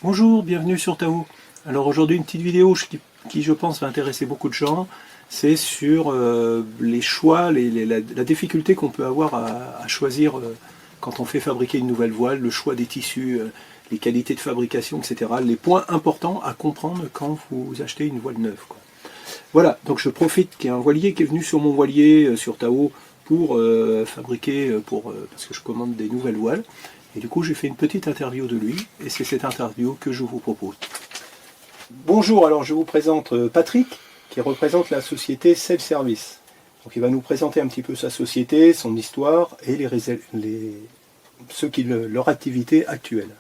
Bonjour, bienvenue sur Tao. Alors aujourd'hui une petite vidéo qui je pense va intéresser beaucoup de gens. C'est sur les choix, la difficulté qu'on peut avoir à choisir quand on fait fabriquer une nouvelle voile, le choix des tissus, les qualités de fabrication, etc. Les points importants à comprendre quand vous achetez une voile neuve, quoi. Voilà, donc je profite qu'il y ait un voilier qui est venu sur mon voilier sur Tao pour fabriquer, parce que je commande des nouvelles voiles. Et du coup, j'ai fait une petite interview de lui, et c'est cette interview que je vous propose. Bonjour, alors je vous présente Patrick, qui représente la société Self Service. Donc il va nous présenter un petit peu sa société, son histoire, et leur activité actuelle.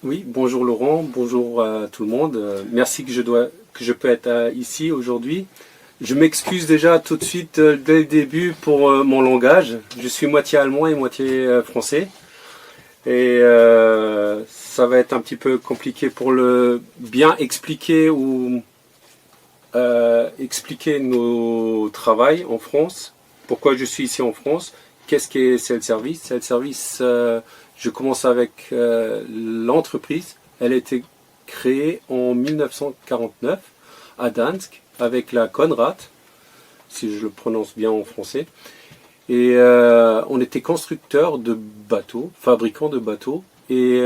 Oui, bonjour Laurent, bonjour à tout le monde. Merci que je peux être ici aujourd'hui. Je m'excuse déjà tout de suite dès le début pour mon langage. Je suis moitié allemand et moitié français. Et ça va être un petit peu compliqué pour le bien expliquer ou expliquer nos travails en France. Pourquoi je suis ici en France? Qu'est-ce qu'est Self Service? Self Service, je commence avec l'entreprise. Elle a été créée en 1949 à Dansk avec la Conrad, si je le prononce bien en français. Et on était constructeur de bateaux, fabricant de bateaux. Et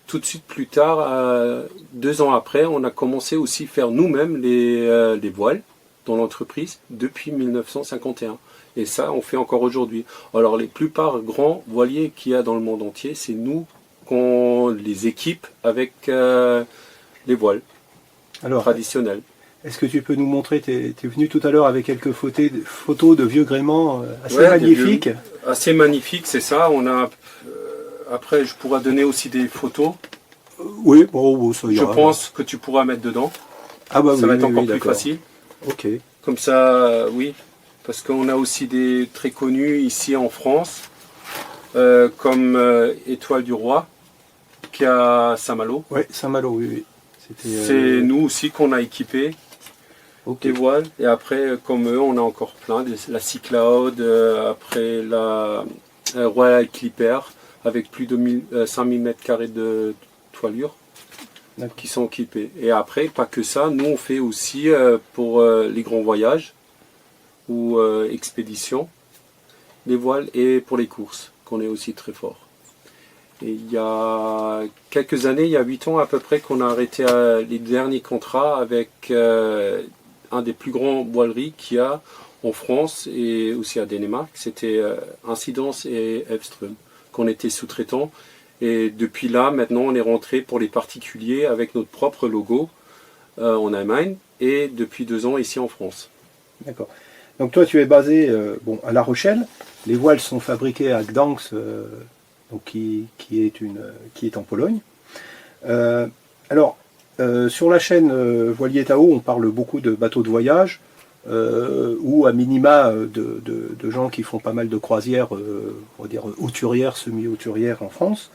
tout de suite plus tard, 2 ans après, on a commencé aussi à faire nous-mêmes les voiles dans l'entreprise depuis 1951. Et ça, on fait encore aujourd'hui. Alors, les plupart grands voiliers qu'il y a dans le monde entier, c'est nous qu'on les équipe avec les voiles traditionnelles. Est-ce que tu peux nous montrer, tu es venu tout à l'heure avec quelques photos de vieux gréements assez magnifiques. Assez magnifiques, c'est ça. On a, après, je pourrais donner aussi des photos. Oui, bon, ça ira. Je pense que tu pourras mettre dedans. Ah bah ça va être encore plus facile. Ok. Comme ça, oui. Parce qu'on a aussi des très connus ici en France, comme Étoile du Roi, qui a Saint-Malo. Oui, Saint-Malo, oui. C'est nous aussi qu'on a équipé. Des voiles, et après comme eux on a encore plein, la Cycloud, après la Royal Clipper avec plus de 5000 m² de toiture qui sont équipés. Et après pas que ça, nous on fait aussi pour les grands voyages ou expéditions, les voiles, et pour les courses qu'on est aussi très fort. Et il y a quelques années, il y a 8 ans à peu près, qu'on a arrêté les derniers contrats avec un des plus grands voileries qu'il y a en France et aussi à Danemark. C'était Incidence et Evström, qu'on était sous-traitants. Et depuis là, maintenant, on est rentré pour les particuliers avec notre propre logo en Allemagne, et depuis 2 ans ici en France. D'accord. Donc toi, tu es basé à La Rochelle. Les voiles sont fabriquées à Gdansk, donc qui est en Pologne. Sur la chaîne Voilier Tao, on parle beaucoup de bateaux de voyage, ou à minima de gens qui font pas mal de croisières, on va dire hauturières, semi-hauturières en France.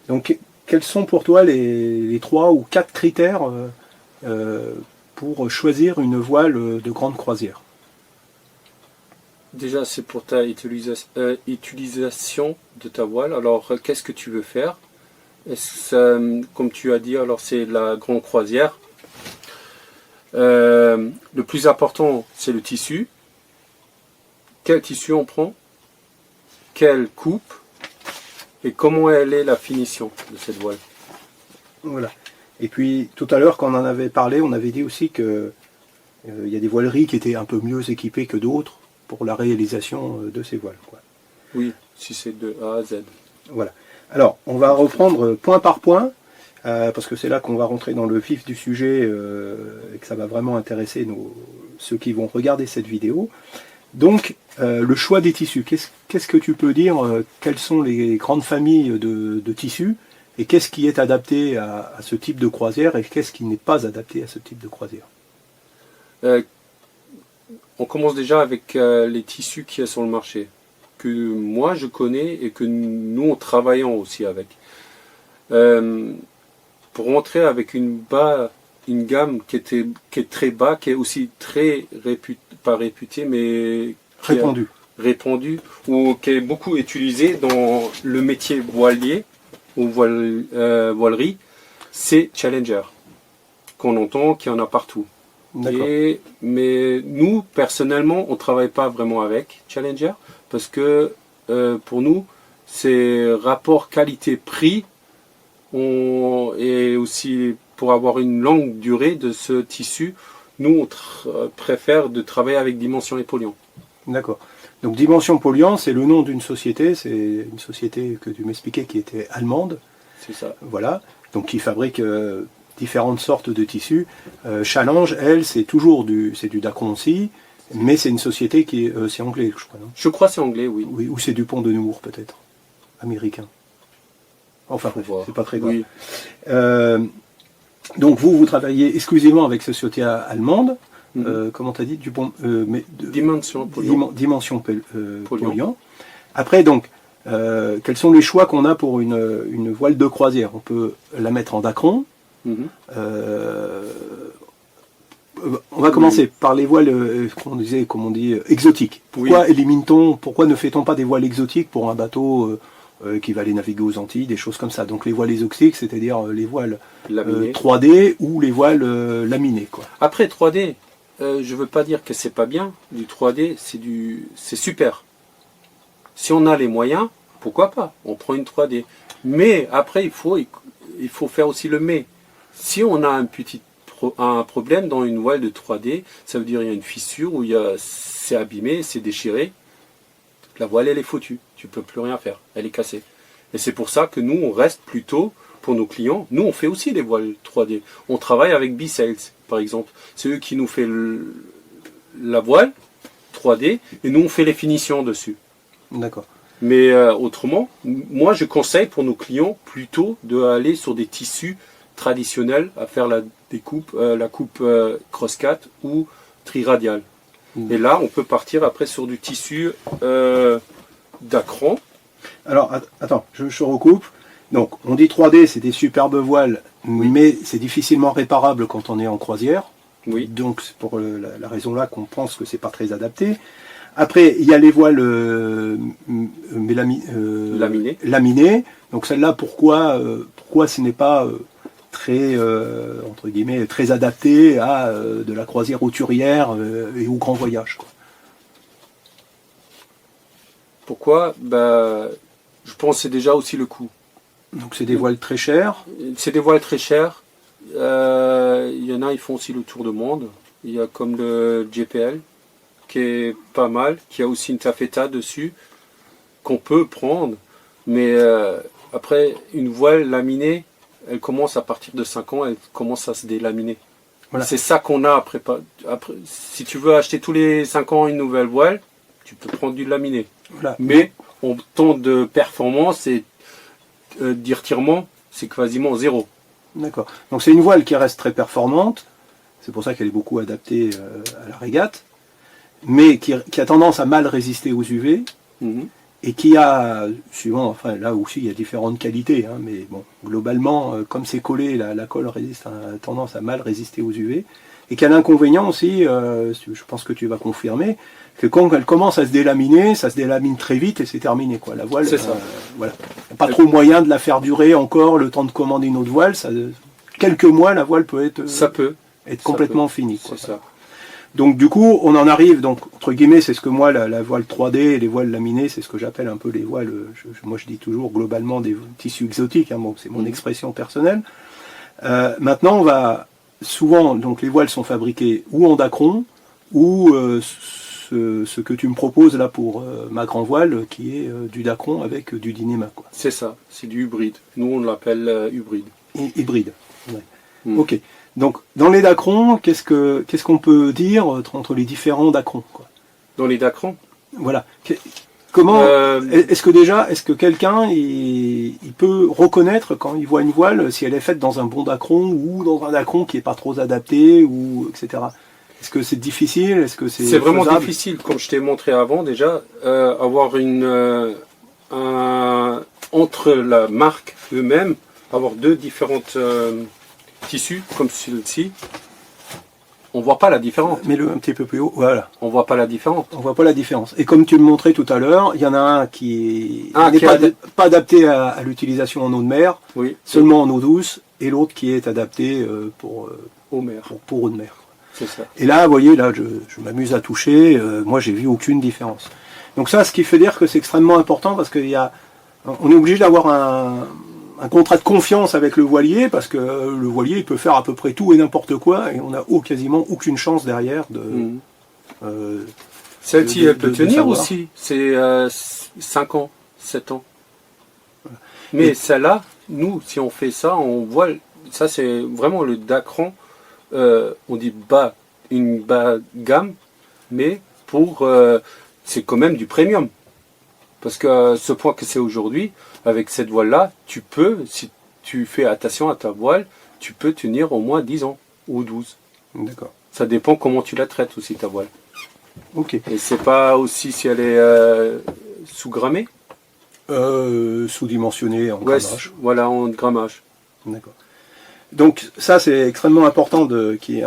Donc, quels sont pour toi les 3 ou 4 critères pour choisir une voile de grande croisière? Déjà, c'est pour ta utilisation de ta voile. Alors, qu'est-ce que tu veux faire? Comme tu as dit, alors c'est la grande croisière. Le plus important, c'est le tissu. Quel tissu on prend? Quelle coupe? Et comment elle est la finition de cette voile? Voilà. Et puis, tout à l'heure, quand on en avait parlé, on avait dit aussi que il y a des voileries qui étaient un peu mieux équipées que d'autres pour la réalisation de ces voiles, quoi. Oui, si c'est de A à Z. Voilà. Alors, on va reprendre point par point, parce que c'est là qu'on va rentrer dans le vif du sujet et que ça va vraiment intéresser ceux qui vont regarder cette vidéo. Donc, le choix des tissus. Qu'est-ce que tu peux dire? Quelles sont les grandes familles de tissus? Et qu'est-ce qui est adapté à ce type de croisière? Et qu'est-ce qui n'est pas adapté à ce type de croisière? On commence déjà avec les tissus qu'il y a sur le marché, que moi je connais et que nous on travaillons aussi avec. Pour rentrer avec une gamme qui est très bas, qui est aussi très pas réputée, mais répandue, ou qui est beaucoup utilisée dans le métier voilier ou voilerie, c'est Challenger, qu'on entend, qu'il y en a partout. Mais nous, personnellement, on ne travaille pas vraiment avec Challenger, parce que pour nous, c'est rapport qualité-prix, et aussi pour avoir une longue durée de ce tissu, nous, on préfère de travailler avec Dimension Épaullion. D'accord. Donc Dimension Épaullion, c'est le nom d'une société, c'est une société que tu m'expliquais qui était allemande. C'est ça. Voilà, donc qui fabrique différentes sortes de tissus. Challenge, elle, c'est toujours du Dacron aussi, mais c'est une société qui est, c'est anglais, je crois, non? Je crois que c'est anglais, oui. Oui, ou c'est Dupont de Nemours, peut-être, américain. Enfin, c'est pas très grave. Oui. Donc vous travaillez exclusivement avec société allemande. Comment tu as dit Dimension Épaullion. Dimension Épaullion. Après, donc, quels sont les choix qu'on a pour une voile de croisière? On peut la mettre en Dacron. On va commencer par les voiles, comme on dit, exotiques. Pourquoi pourquoi ne fait-on pas des voiles exotiques pour un bateau qui va aller naviguer aux Antilles, des choses comme ça? Donc les voiles exotiques, c'est-à-dire les voiles 3D ou les voiles laminées, quoi. Après 3D, je veux pas dire que c'est pas bien. Du 3D, c'est super. Si on a les moyens, pourquoi pas? On prend une 3D. Mais après, il faut faire aussi le mais. Si on a un problème dans une voile de 3D, ça veut dire qu'il y a une fissure où c'est abîmé, c'est déchiré. La voile, elle est foutue. Tu peux plus rien faire. Elle est cassée. Et c'est pour ça que nous, on reste plutôt, pour nos clients, nous, on fait aussi des voiles 3D. On travaille avec B-Sales, par exemple. C'est eux qui nous fait la voile 3D et nous, on fait les finitions dessus. D'accord. Mais autrement, moi, je conseille pour nos clients plutôt d'aller sur des tissus traditionnels à faire la coupe cross-cut ou triradial. Et là, on peut partir après sur du tissu Dacron. Alors, attends, je recoupe. Donc, on dit 3D, c'est des superbes voiles, mais c'est difficilement réparable quand on est en croisière. Oui. Donc, c'est pour la raison là qu'on pense que c'est pas très adapté. Après, il y a les voiles laminées. Donc, celle-là, pourquoi ce n'est pas très, entre guillemets, très adapté à de la croisière hauturière et au grand voyage, quoi. Pourquoi? Je pense que c'est déjà aussi le coût. Donc c'est des voiles très chères. C'est des voiles très chères. Il y en a, ils font aussi le tour du monde. Il y a comme le JPL, qui est pas mal, qui a aussi une taffeta dessus, qu'on peut prendre. Mais après, une voile laminée, elle commence à partir de 5 ans, elle commence à se délaminer. Voilà. C'est ça qu'on a après. Si tu veux acheter tous les 5 ans une nouvelle voile, tu peux prendre du laminé. Voilà. Mais en temps de performance et d'étirement, c'est quasiment zéro. D'accord. Donc c'est une voile qui reste très performante, c'est pour ça qu'elle est beaucoup adaptée à la régate, mais qui a tendance à mal résister aux UV, et qui a, suivant, enfin là aussi il y a différentes qualités, hein, mais bon, globalement, comme c'est collé, la colle a tendance à mal résister aux UV, et qui a l'inconvénient aussi, je pense que tu vas confirmer, que quand elle commence à se délaminer, ça se délamine très vite et c'est terminé, quoi. La voile, voilà. Il n'y a pas trop moyen de la faire durer encore le temps de commander une autre voile. Quelques mois, la voile peut être, complètement finie, quoi. C'est ça. Donc du coup, on en arrive, donc entre guillemets, c'est ce que moi, la voile 3D et les voiles laminées, c'est ce que j'appelle un peu les voiles, moi je dis toujours globalement des tissus exotiques, hein, bon, c'est mon expression personnelle. Maintenant, on va souvent, donc les voiles sont fabriquées ou en Dacron, ou ce que tu me proposes là pour ma grand voile, qui est du Dacron avec du Dynéma, quoi. C'est ça, c'est du hybride. Nous on l'appelle hybride. Hybride, ouais. Ok. Donc dans les Dacrons, qu'est-ce qu'on peut dire entre les différents Dacrons, quoi? Dans les Dacrons? Voilà. Comment est-ce que quelqu'un il peut reconnaître quand il voit une voile si elle est faite dans un bon Dacron ou dans un Dacron qui n'est pas trop adapté, ou etc. Est-ce que c'est difficile? Est-ce que c'est vraiment faisable? difficile, comme je t'ai montré avant déjà, avoir entre la marque eux-mêmes, avoir deux différentes tissus comme celui-ci. On voit pas la différence. Mets-le un petit peu plus haut, voilà. On voit pas la différence. On voit pas la différence. Et comme tu le montrais tout à l'heure, il y en a un qui n'est qui pas adapté à l'utilisation en eau de mer, oui. seulement en eau douce, et l'autre qui est adapté pour eau eau de mer. C'est ça. Et là, vous voyez, là, je m'amuse à toucher, moi j'ai vu aucune différence. Donc ça, ce qui fait dire que c'est extrêmement important parce qu'on est obligé d'avoir un contrat de confiance avec le voilier parce que le voilier il peut faire à peu près tout et n'importe quoi et on n'a quasiment aucune chance derrière de... Celle-ci, elle peut tenir aussi, c'est 5 ans, 7 ans. Voilà. Mais celle-là, nous, si on fait ça, on voit, ça c'est vraiment le Dacron, on dit une bas gamme, mais c'est quand même du premium. Parce que ce point que c'est aujourd'hui, avec cette voile-là, tu peux, si tu fais attention à ta voile, tu peux tenir au moins 10 ans ou 12. D'accord. Ça dépend comment tu la traites aussi, ta voile. Ok. Et c'est pas aussi si elle est sous-grammée sous-dimensionnée en grammage. Voilà, en grammage. D'accord. Donc ça, c'est extrêmement important qu'il y ait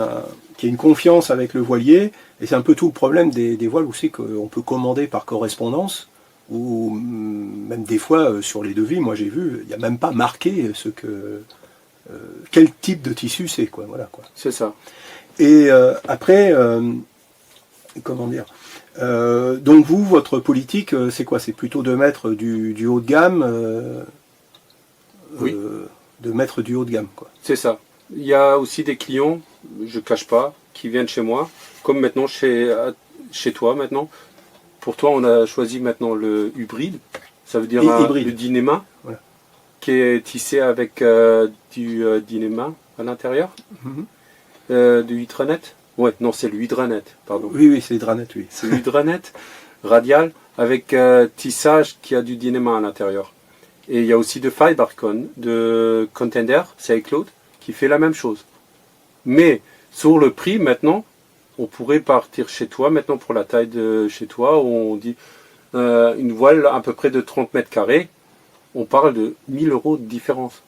une confiance avec le voilier. Et c'est un peu tout le problème des voiles aussi qu'on peut commander par correspondance. Ou même des fois sur les devis, moi j'ai vu, il n'y a même pas marqué quel type de tissu c'est, quoi. Voilà, quoi. C'est ça. Et après, comment dire, donc vous, votre politique, c'est quoi? C'est plutôt de mettre du haut de gamme, oui. De mettre du haut de gamme, quoi. C'est ça. Il y a aussi des clients, je ne cache pas, qui viennent chez moi, comme maintenant chez toi maintenant. Pour toi, on a choisi maintenant le hybride, ça veut dire le Dyneema, voilà. Qui est tissé avec du Dyneema à l'intérieur, du Hydranet. Ouais, non, c'est le Hydranet, pardon. Oui, c'est l'Hydranet, oui. C'est l'Hydranet radial avec tissage qui a du Dyneema à l'intérieur. Et il y a aussi de Fibercon, de Contender, c'est Claude, qui fait la même chose. Mais sur le prix maintenant, on pourrait partir chez toi, maintenant pour la taille de chez toi, où on dit une voile à peu près de 30 mètres carrés, on parle de 1000 € de différence.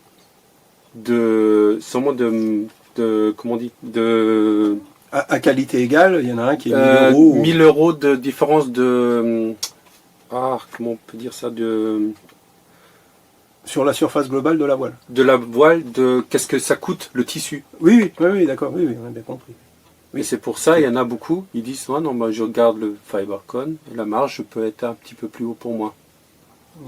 Comment on dit à qualité égale, il y en a un qui est 1000 €. 1000 € de différence de... comment on peut dire ça sur la surface globale de la voile. De la voile, qu'est-ce que ça coûte, le tissu. Oui, d'accord, oui, on a bien compris. Oui. Et c'est pour ça, il y en a beaucoup, ils disent, non, je garde le Fibercon, la marge peut être un petit peu plus haut pour moi.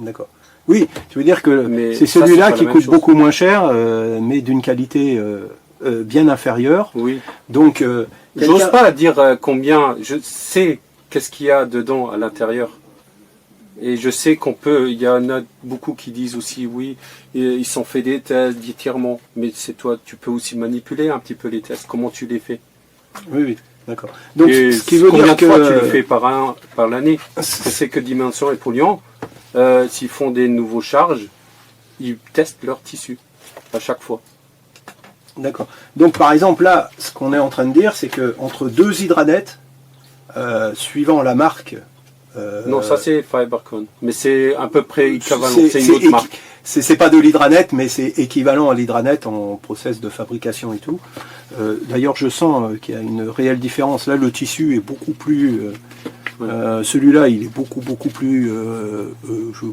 D'accord. Oui, tu veux dire que c'est celui-là qui coûte beaucoup moins cher, mais d'une qualité bien inférieure. Oui. Donc, j'ose pas dire combien, je sais qu'est-ce qu'il y a dedans à l'intérieur. Et je sais il y en a beaucoup qui disent aussi, oui, ils sont fait des tests d'étirement, mais c'est toi, tu peux aussi manipuler un petit peu les tests, comment tu les fais. Oui, d'accord. Donc, ce qui veut dire que... Combien de fois tu le fais par l'année? C'est que Dimension et Polluant, s'ils font des nouveaux charges, ils testent leur tissu à chaque fois. D'accord. Donc par exemple là, ce qu'on est en train de dire, c'est que entre deux Hydranet, suivant la marque... non, ça c'est Fibercon, mais c'est à peu près équivalent, c'est une autre marque. C'est pas de l'Hydranet, mais c'est équivalent à l'Hydranet en process de fabrication et tout. D'ailleurs, je sens qu'il y a une réelle différence. Là, le tissu est beaucoup plus... celui-là, il est beaucoup plus...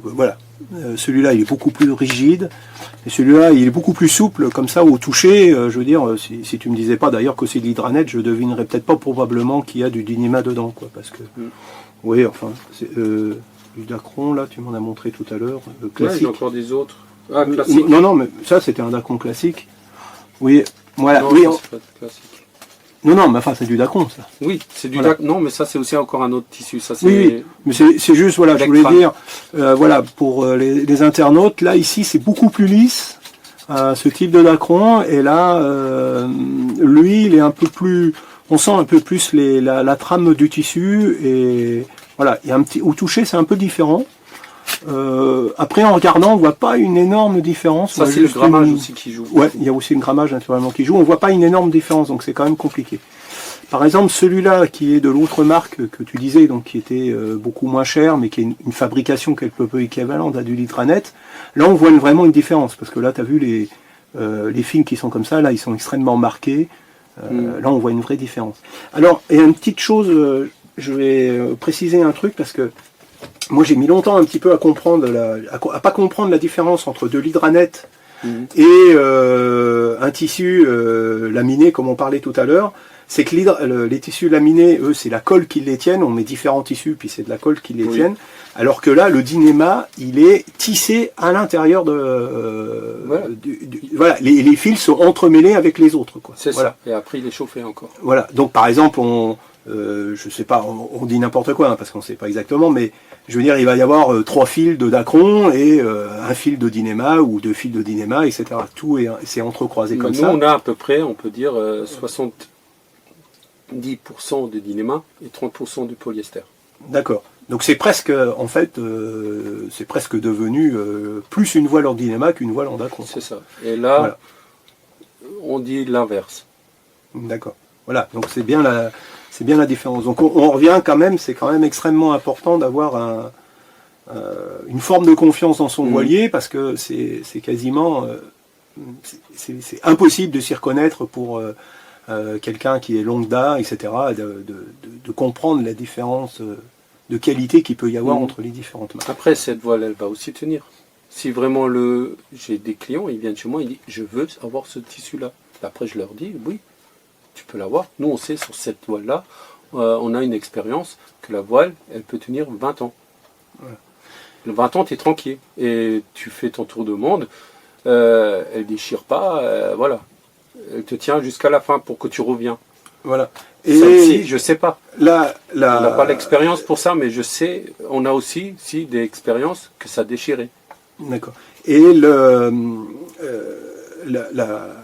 voilà. Celui-là, il est beaucoup plus rigide. Et celui-là, il est beaucoup plus souple. Comme ça, au toucher, je veux dire, si tu me disais pas d'ailleurs que c'est de l'Hydranet, je devinerais peut-être pas probablement qu'il y a du Dyneema dedans, quoi. Parce que... Oui, enfin... du Dacron, là, tu m'en as montré tout à l'heure, classique. Ouais, j'ai encore des autres. Ah, classique. Non, mais ça, c'était un Dacron classique. Oui, voilà. Non, oui, c'est pas classique. Non, mais enfin, c'est du Dacron, ça. Oui, c'est du Dacron. Non, mais ça, c'est aussi encore un autre tissu. Ça, oui, mais c'est juste, voilà, je voulais dire, voilà, pour les internautes, là, ici, c'est beaucoup plus lisse, ce type de Dacron, et là, lui, il est un peu plus... On sent un peu plus la trame du tissu, et... Voilà, il y a un petit, au toucher c'est un peu différent. Après en regardant on voit pas une énorme différence. Ça c'est le grammage aussi qui joue. Ouais, il y a aussi le grammage naturellement qui joue. On voit pas une énorme différence, donc c'est quand même compliqué. Par exemple celui-là qui est de l'autre marque que tu disais, donc qui était beaucoup moins cher, mais qui est une fabrication quelque peu équivalente à du Hydranet. Là on voit vraiment une différence, parce que là tu as vu les films qui sont comme ça, là ils sont extrêmement marqués. Là, on voit une vraie différence. Alors, et une petite chose, je vais préciser un truc, parce que moi, j'ai mis longtemps un petit peu à comprendre, à pas comprendre la différence entre de l'hydranette et un tissu laminé, comme on parlait tout à l'heure. C'est que les tissus laminés, eux, c'est la colle qui les tienne. On met différents tissus, puis c'est de la colle qui les tienne. Alors que là, le Dynéma, il est tissé à l'intérieur de... voilà, les fils sont entremêlés avec les autres. C'est ça. Et après, il est chauffé encore. Voilà. Donc, par exemple, je sais pas, on dit n'importe quoi, hein, parce qu'on ne sait pas exactement, mais je veux dire, il va y avoir 3 fils de Dacron et un fil de Dynéma ou 2 fils de Dynéma, etc. Tout c'est entrecroisé comme ça. Nous, on a à peu près, on peut dire, 70% de Dynéma et 30% de polyester. D'accord. Donc c'est presque, en fait, c'est presque devenu plus une voile en Dynéma qu'une voile en Dacron. C'est ça. Et là, on dit l'inverse. D'accord. Voilà. Donc c'est bien la différence. Donc on revient quand même, c'est quand même extrêmement important d'avoir une forme de confiance dans son voilier, parce que c'est quasiment, c'est impossible de s'y reconnaître pour quelqu'un qui est lambda, etc., de comprendre la différence de qualité qu'il peut y avoir entre les différentes marques. Après, cette voile, elle va aussi tenir. Si vraiment j'ai des clients, ils viennent chez moi, ils disent, je veux avoir ce tissu-là. Après, je leur dis, oui, tu peux l'avoir. Nous, on sait, sur cette voile-là, on a une expérience que la voile, elle peut tenir 20 ans. Voilà. 20 ans, tu es tranquille. Et tu fais ton tour de monde, elle déchire pas, voilà. Elle te tient jusqu'à la fin pour que tu reviens. Voilà. Et celle-ci, je sais pas. On n'a pas l'expérience pour ça, mais je sais, on a aussi des expériences que ça déchirait. D'accord. Et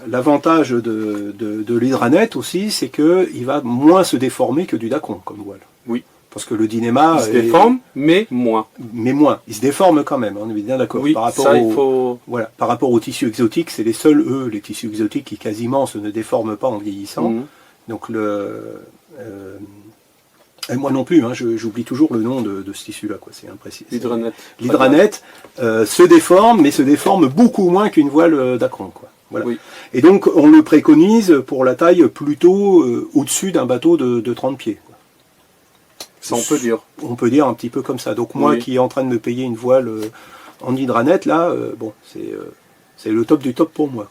l'avantage de l'hydranette aussi, c'est qu'il va moins se déformer que du Dacron comme voile. Oui. Parce que le Dynéma... Il se déforme, mais moins. Mais moins. Il se déforme quand même, on est bien d'accord. Oui, voilà, par rapport aux tissus exotiques, c'est les seuls, les tissus exotiques qui quasiment se ne déforment pas en vieillissant. Donc et moi non plus, hein, j'oublie toujours le nom de ce tissu-là, c'est imprécis. L'hydranette. L'hydranette se déforme, mais se déforme beaucoup moins qu'une voile Dacron, Voilà. Oui. Et donc on le préconise pour la taille plutôt au-dessus d'un bateau de 30 pieds. Ça, on peut dire. On peut dire un petit peu comme ça. Donc moi qui est en train de me payer une voile en hydranette, là, bon, c'est le top du top pour moi.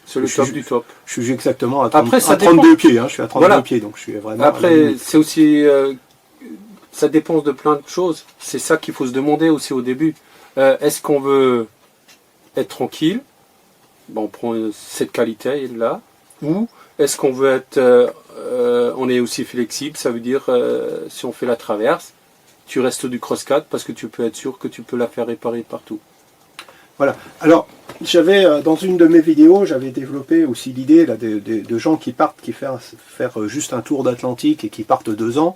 C'est le top du top. Je suis exactement à 32 pieds. Hein, je suis à 32 pieds, donc je suis vraiment... Après, c'est aussi... ça dépend de plein de choses. C'est ça qu'il faut se demander aussi au début. Est-ce qu'on veut être tranquille? Bon, on prend cette qualité-là. Ou est-ce qu'on veut être... on est aussi flexible, ça veut dire si on fait la traverse, tu restes du cross-cut parce que tu peux être sûr que tu peux la faire réparer partout. Voilà. Alors, j'avais dans une de mes vidéos, j'avais développé aussi l'idée de gens qui partent, qui faire juste un tour d'Atlantique et qui partent 2 ans.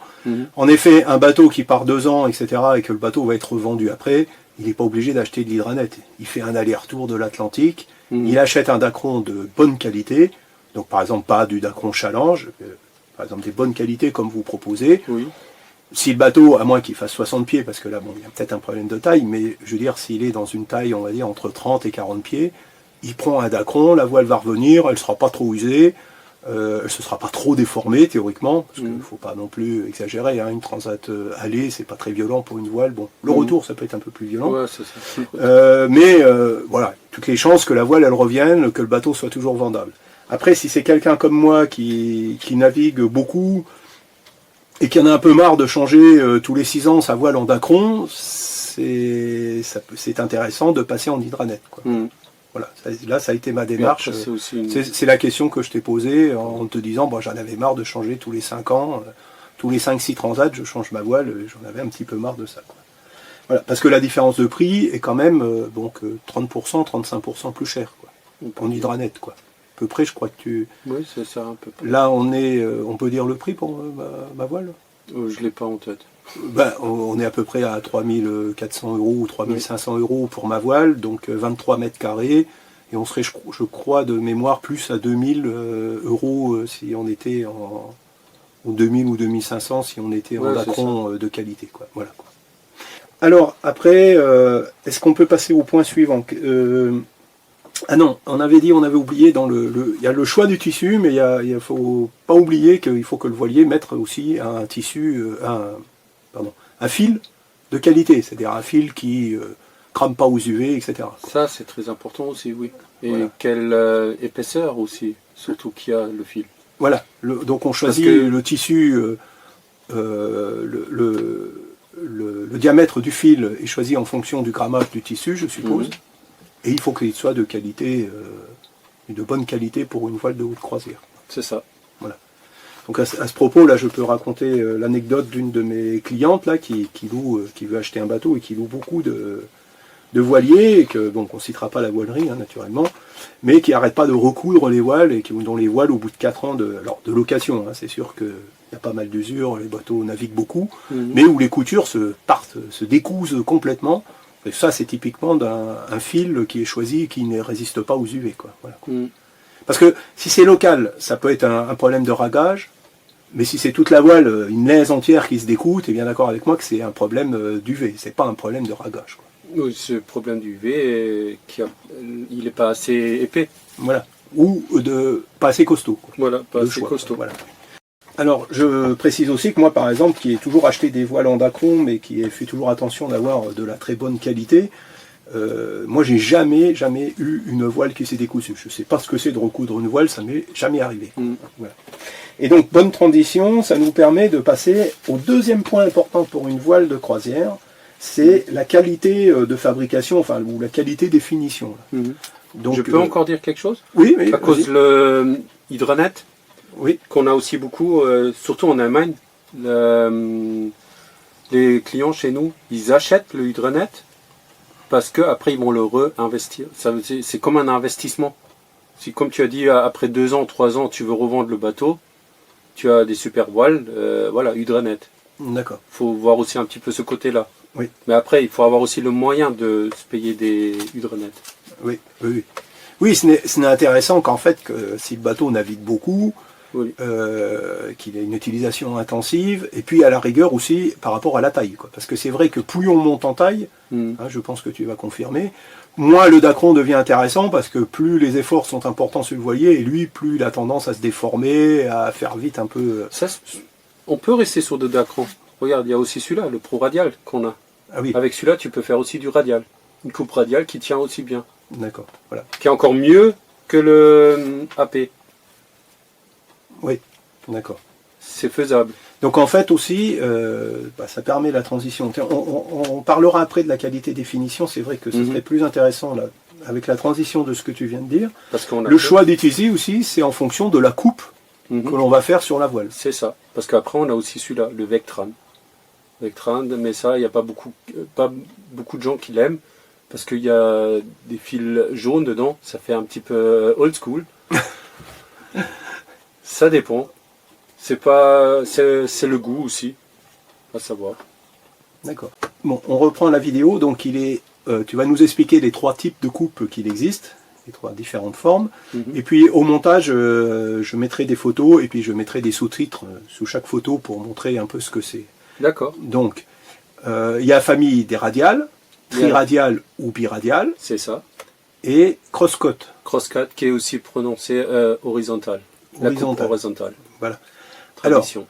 En effet, un bateau qui part 2 ans, etc., et que le bateau va être revendu après, il n'est pas obligé d'acheter de l'hydranette. Il fait un aller-retour de l'Atlantique, il achète un Dacron de bonne qualité, donc par exemple pas du Dacron Challenge, par exemple des bonnes qualités comme vous proposez. Oui. Si le bateau, à moins qu'il fasse 60 pieds, parce que là, bon, il y a peut-être un problème de taille, mais je veux dire, s'il est dans une taille, on va dire, entre 30 et 40 pieds, il prend un Dacron, la voile va revenir, elle ne sera pas trop usée, elle ne se sera pas trop déformée, théoriquement, parce qu'il ne faut pas non plus exagérer, hein, une transat allée, c'est pas très violent pour une voile. Bon, le retour, ça peut être un peu plus violent. Ouais, c'est ça. Mais voilà, toutes les chances que la voile, elle revienne, que le bateau soit toujours vendable. Après, si c'est quelqu'un comme moi qui navigue beaucoup, et qui en a un peu marre de changer tous les 6 ans sa voile en Dacron, c'est intéressant de passer en hydranette. Voilà, là ça a été ma démarche. C'est la question que je t'ai posée en te disant, bon, j'en avais marre de changer tous les 5 ans, tous les 5-6 transats, je change ma voile, j'en avais un petit peu marre de ça. Voilà, parce que la différence de prix est quand même 30%, 35% plus cher en hydranette. À peu près, je crois que tu... Oui, c'est ça, un peu près. Là, on peut dire le prix pour ma voile? Je ne l'ai pas en tête. On est à peu près à 3400 € ou 3500 € pour ma voile, donc 23 mètres carrés, et on serait, je crois, de mémoire, plus à 2000 € si on était ou 2000 ou 2500 si on était en Dacron de qualité. Voilà, Alors, après, est-ce qu'on peut passer au point suivant? Ah non, on avait dit, on avait oublié dans il y a le choix du tissu, mais il faut pas oublier qu'il faut que le voilier mette aussi un tissu, un fil de qualité, c'est-à-dire un fil qui crame pas aux UV, etc. Ça, c'est très important aussi, oui. Et voilà. quelle épaisseur aussi, surtout qu'il y a le fil. Voilà, donc on choisit le tissu, le diamètre du fil est choisi en fonction du grammage du tissu, je suppose. Et il faut qu'il soit de qualité, de bonne qualité pour une voile de haute croisière. C'est ça. Voilà. Donc à ce propos, là, je peux raconter l'anecdote d'une de mes clientes là, qui veut acheter un bateau et qui loue beaucoup de voiliers, et que, bon, on ne citera pas la voilerie, hein, naturellement, mais qui n'arrête pas de recoudre les voiles, et dont les voiles, au bout de 4 ans de location, hein, c'est sûr qu'il y a pas mal d'usure, les bateaux naviguent beaucoup, mais où les coutures se décousent complètement. Et ça, c'est typiquement un fil qui est choisi et qui ne résiste pas aux UV, quoi. Voilà. Parce que si c'est local, ça peut être un problème de ragage, mais si c'est toute la voile, une laisse entière qui se découte, t'es bien d'accord avec moi que c'est un problème d'UV, c'est pas un problème de ragage, quoi. Oui, c'est le problème du UV, il n'est pas assez épais. Voilà. Ou pas assez costaud, quoi. Voilà, pas assez costaud. Voilà. Alors, je précise aussi que moi, par exemple, qui ai toujours acheté des voiles en dacron, mais qui ai fait toujours attention d'avoir de la très bonne qualité, moi, j'ai jamais eu une voile qui s'est décousue. Je ne sais pas ce que c'est de recoudre une voile, ça m'est jamais arrivé. Voilà. Et donc, bonne transition, ça nous permet de passer au deuxième point important pour une voile de croisière, c'est la qualité de fabrication, ou la qualité des finitions. Donc, je peux encore dire quelque chose? Oui, à cause de l'Hydranet. Oui. Qu'on a aussi beaucoup, surtout en Allemagne, les clients chez nous, ils achètent le Hydranet parce qu'après ils vont le réinvestir. C'est comme un investissement. Si, comme tu as dit, après 2 ans, 3 ans, tu veux revendre le bateau, tu as des super voiles, voilà, Hydranet. D'accord. Il faut voir aussi un petit peu ce côté-là. Oui. Mais après, il faut avoir aussi le moyen de se payer des Hydranet. Oui, oui. Oui, ce n'est intéressant qu'en fait, que si le bateau navigue beaucoup, oui. Qu'il ait une utilisation intensive, et puis à la rigueur aussi par rapport à la taille, quoi. Parce que c'est vrai que plus on monte en taille, hein, je pense que tu vas confirmer, moins le dacron devient intéressant, parce que plus les efforts sont importants sur le voilier, et lui, plus il a tendance à se déformer, à faire vite un peu... Ça, on peut rester sur de dacron. Regarde, il y a aussi celui-là, le Pro Radial qu'on a. Ah oui. Avec celui-là, tu peux faire aussi du radial. Une coupe radiale qui tient aussi bien. D'accord, voilà. Qui est encore mieux que le AP. Oui, d'accord. C'est faisable. Donc en fait aussi, ça permet la transition. On parlera après de la qualité des finitions, c'est vrai que ce serait plus intéressant là, avec la transition de ce que tu viens de dire. Parce qu'on a le choix d'utiliser aussi, c'est en fonction de la coupe que l'on va faire sur la voile. C'est ça. Parce qu'après, on a aussi celui-là, le Vectran. Vectran, mais ça, il n'y a pas beaucoup de gens qui l'aiment. Parce qu'il y a des fils jaunes dedans, ça fait un petit peu old school. Ça dépend. C'est le goût aussi, à savoir. D'accord. Bon, on reprend la vidéo. Donc tu vas nous expliquer les 3 types de coupes qu'il existe, les 3 différentes formes. Et puis au montage, je mettrai des photos et puis je mettrai des sous-titres sous chaque photo pour montrer un peu ce que c'est. D'accord. Donc, il y a la famille des radiales, triradiales ou biradiales. C'est ça. Et cross-cut. Cross-cut qui est aussi prononcé horizontal. Horizontale. Voilà. Tradition.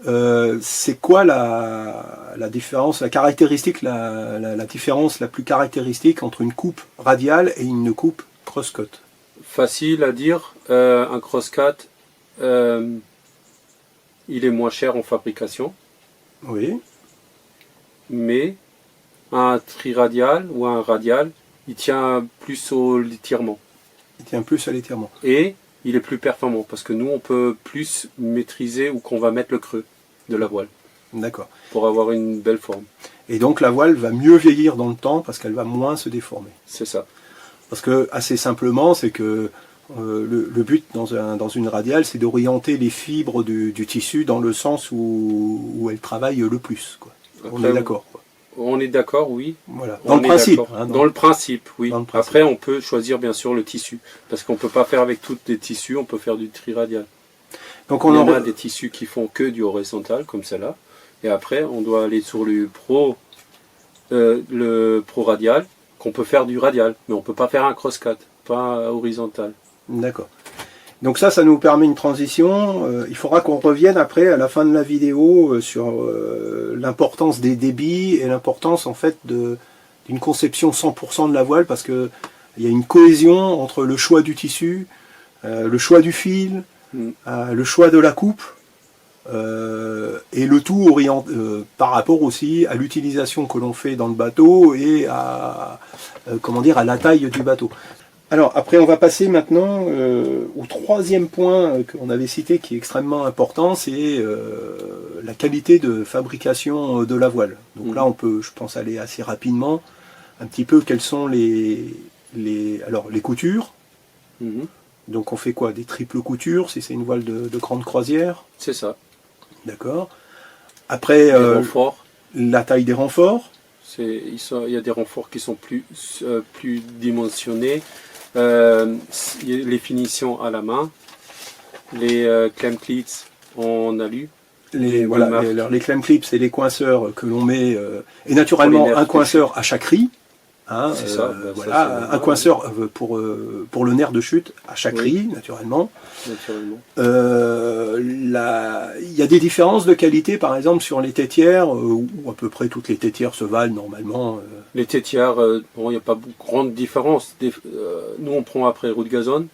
Alors, c'est quoi la différence, la caractéristique, la différence la plus caractéristique entre une coupe radiale et une coupe cross-cut? Facile à dire. Un cross-cut, il est moins cher en fabrication. Oui. Mais un triradial ou un radial, il tient plus au l'étirement. Il tient plus à l'étirement. Et il est plus performant parce que nous, on peut plus maîtriser où qu'on va mettre le creux de la voile. D'accord. Pour avoir une belle forme. Et donc la voile va mieux vieillir dans le temps parce qu'elle va moins se déformer. C'est ça. Parce que, assez simplement, c'est que le but dans une radiale, c'est d'orienter les fibres du tissu dans le sens où elles travaillent le plus, quoi. Après, on est d'accord, quoi. On est d'accord, oui. Voilà. Dans le principe. Hein, dans le principe, oui. Après, on peut choisir bien sûr le tissu. Parce qu'on ne peut pas faire avec tous les tissus, on peut faire du triradial. Donc on a des tissus qui font que du horizontal, comme celle-là. Et après, on doit aller sur le pro radial, qu'on peut faire du radial. Mais on ne peut pas faire un cross-cut. pas horizontale. D'accord. Donc ça nous permet une transition. Il faudra qu'on revienne après, à la fin de la vidéo, sur l'importance des débits et l'importance en fait d'une conception 100% de la voile, parce que il y a une cohésion entre le choix du tissu, le choix du fil, le choix de la coupe, et le tout par rapport aussi à l'utilisation que l'on fait dans le bateau et à la taille du bateau. Alors après on va passer maintenant au troisième point qu'on avait cité, qui est extrêmement important, c'est la qualité de fabrication de la voile. Donc là on peut, je pense, aller assez rapidement un petit peu quelles sont les coutures. Donc on fait quoi? Des triples coutures si c'est une voile de grande croisière? C'est ça. D'accord. Après la taille des renforts. Il y a des renforts qui sont plus dimensionnés. Les finitions à la main, les clem clips en alu. Les clem clips, c'est les coinceurs que l'on met, et naturellement un coinceur à chaque riz. Hein, un coinceur pour le nerf de chute à chaque riz, naturellement. Il y a des différences de qualité, par exemple, sur les tétières, où à peu près toutes les tétières se valent normalement. Les tétières, il n'y a pas de grande différence. Nous, on prend après roue de gazon.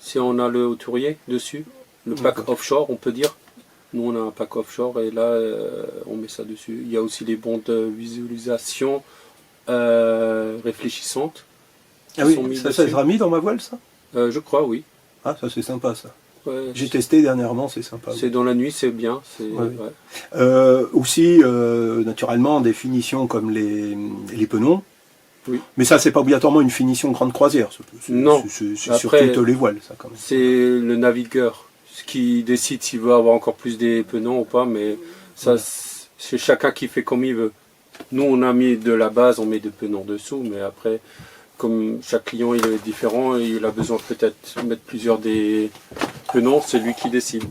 Si on a le hauturier dessus, le pack offshore, on peut dire. Nous, on a un pack offshore et là, on met ça dessus. Il y a aussi les bandes de visualisation réfléchissantes. Ah oui, ça sera mis dans ma voile, ça? Je crois, oui. Ah, ça c'est sympa, ça. Ouais, j'ai testé dernièrement, c'est sympa. C'est dans la nuit, c'est bien. Aussi, naturellement, des finitions comme les penons. Oui. Mais ça, c'est pas obligatoirement une finition grande croisière. Non. C'est sur toutes les voiles, ça, quand même. C'est le navigueur qui décide s'il veut avoir encore plus des penons ou pas, mais ça, c'est chacun qui fait comme il veut. Nous, on a mis de la base, on met des penons dessous, mais après, comme chaque client il est différent, il a besoin peut-être de mettre plusieurs des penons, c'est lui qui décide.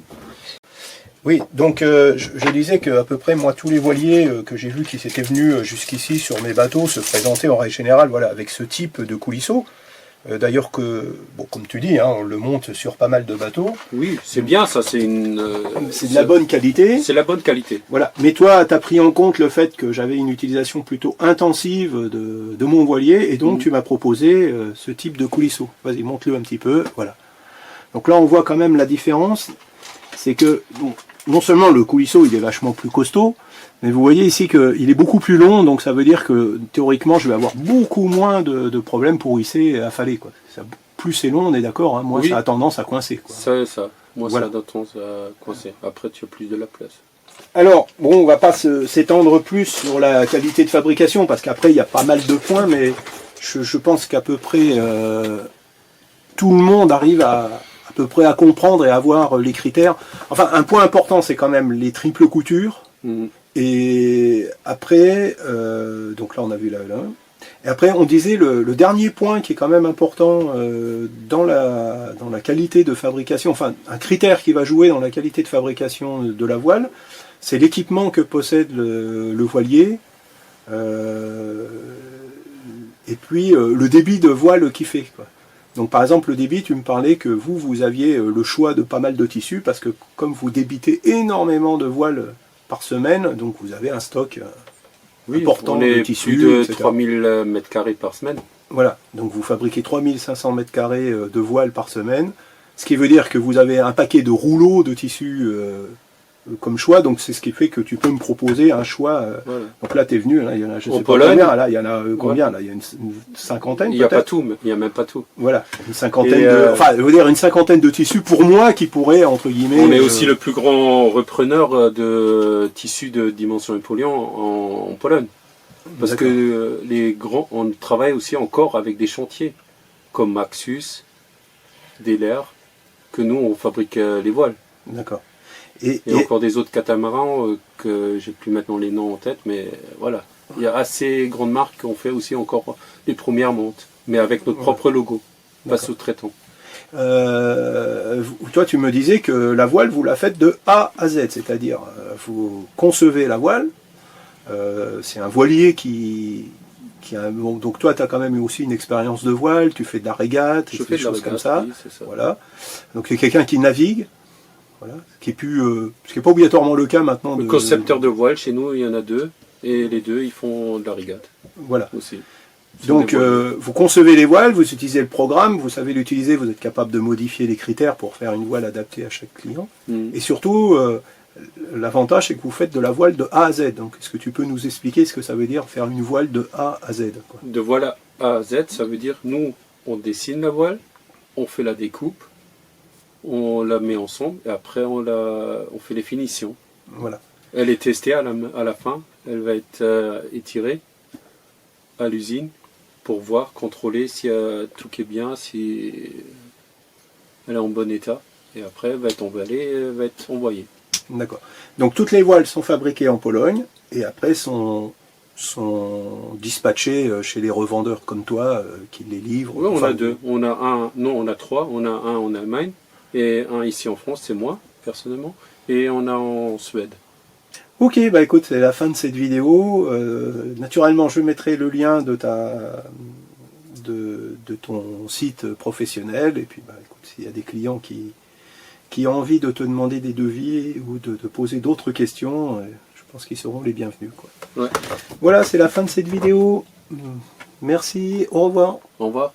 Oui, donc je disais qu'à peu près, moi, tous les voiliers que j'ai vus qui s'étaient venus jusqu'ici sur mes bateaux se présentaient en règle générale, voilà, avec ce type de coulisseau. D'ailleurs que, bon, comme tu dis, hein, on le monte sur pas mal de bateaux. Oui, c'est bien ça, c'est de la bonne qualité. C'est la bonne qualité. Voilà. Mais toi, tu as pris en compte le fait que j'avais une utilisation plutôt intensive de mon voilier, et donc tu m'as proposé ce type de coulisseau. Vas-y, monte-le un petit peu. Voilà. Donc là, on voit quand même la différence. C'est que, bon, non seulement le coulisseau, il est vachement plus costaud, mais vous voyez ici qu'il est beaucoup plus long, donc ça veut dire que théoriquement je vais avoir beaucoup moins de problèmes pour hisser et affaler, quoi. Plus c'est long, on est d'accord, hein, moins ça a tendance à coincer, quoi. C'est ça, moins ça a tendance à coincer. Après tu as plus de la place. Alors, bon, on va pas s'étendre plus sur la qualité de fabrication, parce qu'après il y a pas mal de points, mais je pense qu'à peu près tout le monde arrive à peu près à comprendre et à voir les critères. Enfin, un point important, c'est quand même les triples coutures. Et après, donc là on a vu là. Et après on disait le dernier point qui est quand même important dans la qualité de fabrication, enfin un critère qui va jouer dans la qualité de fabrication de la voile, c'est l'équipement que possède le voilier, et puis le débit de voile qu'il fait, quoi. Donc par exemple le débit, tu me parlais que vous aviez le choix de pas mal de tissus, parce que comme vous débitez énormément de voiles par semaine, donc vous avez un stock important de tissus, plus de etc. 3000 m² par semaine. Voilà, donc vous fabriquez 3500 m² de voiles par semaine, ce qui veut dire que vous avez un paquet de rouleaux de tissus comme choix, donc c'est ce qui fait que tu peux me proposer un choix. Voilà. Donc là tu es venu, là, il y en a, je sais pas Pologne, combien, là il y en a combien, là il y a une cinquantaine. Il n'y a pas tout, mais il n'y a même pas tout. Voilà, une cinquantaine enfin je veux dire une cinquantaine de tissus pour moi qui pourraient entre guillemets. On est aussi le plus grand repreneur de tissus de dimension Napoléon en Pologne. Parce que les grands, on travaille aussi encore avec des chantiers comme Maxus, Deller, que nous on fabrique les voiles. D'accord. Et encore des autres catamarans que j'ai plus maintenant les noms en tête, mais voilà. Il y a assez grandes marques qui ont fait aussi encore les premières montes, mais avec notre propre logo, pas sous-traitant. Toi tu me disais que la voile vous la faites de A à Z, c'est-à-dire vous concevez la voile, c'est un voilier qui bon, donc toi, tu as quand même eu aussi une expérience de voile, tu fais de la régate, Je des fais de la choses régate, comme ça. oui, c'est ça. Voilà. Donc c'est quelqu'un qui navigue, voilà, ce qui n'est pas obligatoirement le cas maintenant. Le concepteur de voile, chez nous, il y en a 2, et les 2, ils font de la régate voilà. aussi. Donc vous concevez les voiles, vous utilisez le programme, vous savez l'utiliser, vous êtes capable de modifier les critères pour faire une voile adaptée à chaque client. Et surtout, l'avantage c'est que vous faites de la voile de A à Z. Donc est-ce que tu peux nous expliquer ce que ça veut dire faire une voile de A à Z, quoi? De voile A à Z, ça veut dire, nous, on dessine la voile, on fait la découpe, on la met ensemble, et après on fait les finitions. Voilà. Elle est testée à la fin, elle va être étirée à l'usine pour voir, contrôler si tout est bien, si elle est en bon état. Et après, elle va être emballée, elle va être envoyée. D'accord. Donc toutes les voiles sont fabriquées en Pologne et après sont dispatchées chez les revendeurs comme toi qui les livrent. Oui, on a 2. On a 3. On a un en Allemagne et un ici en France, c'est moi, personnellement. Et on a en Suède. Ok, bah écoute, c'est la fin de cette vidéo. Naturellement, je mettrai le lien de ton site professionnel. Et puis, bah écoute, s'il y a des clients qui ont envie de te demander des devis ou de te poser d'autres questions, je pense qu'ils seront les bienvenus, quoi. Ouais. Voilà, c'est la fin de cette vidéo. Merci, au revoir. Au revoir.